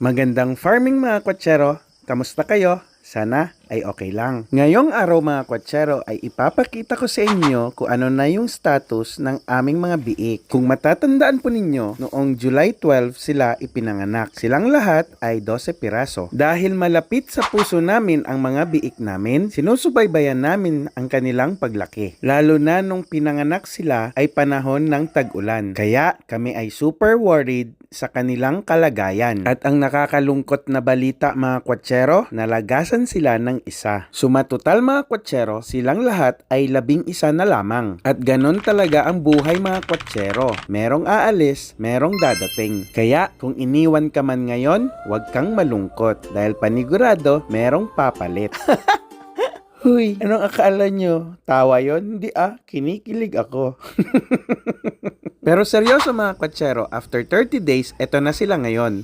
Magandang farming mga kwatsero, kamusta kayo? Sana ay okay lang. Ngayong araw mga kwatsero ay ipapakita ko sa inyo kung ano na yung status ng aming mga biik. Kung matatandaan po ninyo, noong July 12 sila ipinanganak. Silang lahat ay 12 piraso. Dahil malapit sa puso namin ang mga biik namin, sinusubaybayan namin ang kanilang paglaki. Lalo na nung pinanganak sila ay panahon ng tag-ulan. Kaya kami ay super worried sa kanilang kalagayan. At ang nakakalungkot na balita mga kwatsero, nalagasan sila ng isa. Sumatotal mga kwatsero, silang lahat ay 11 na lamang. At ganon talaga ang buhay mga kwatsero. Merong aalis, merong dadating. Kaya kung iniwan ka man ngayon, huwag kang malungkot dahil panigurado merong papalit. Huy, anong akala nyo? Tawa yon? Hindi kinikilig ako. Pero seryoso mga kwatsero, after 30 days, eto na sila ngayon.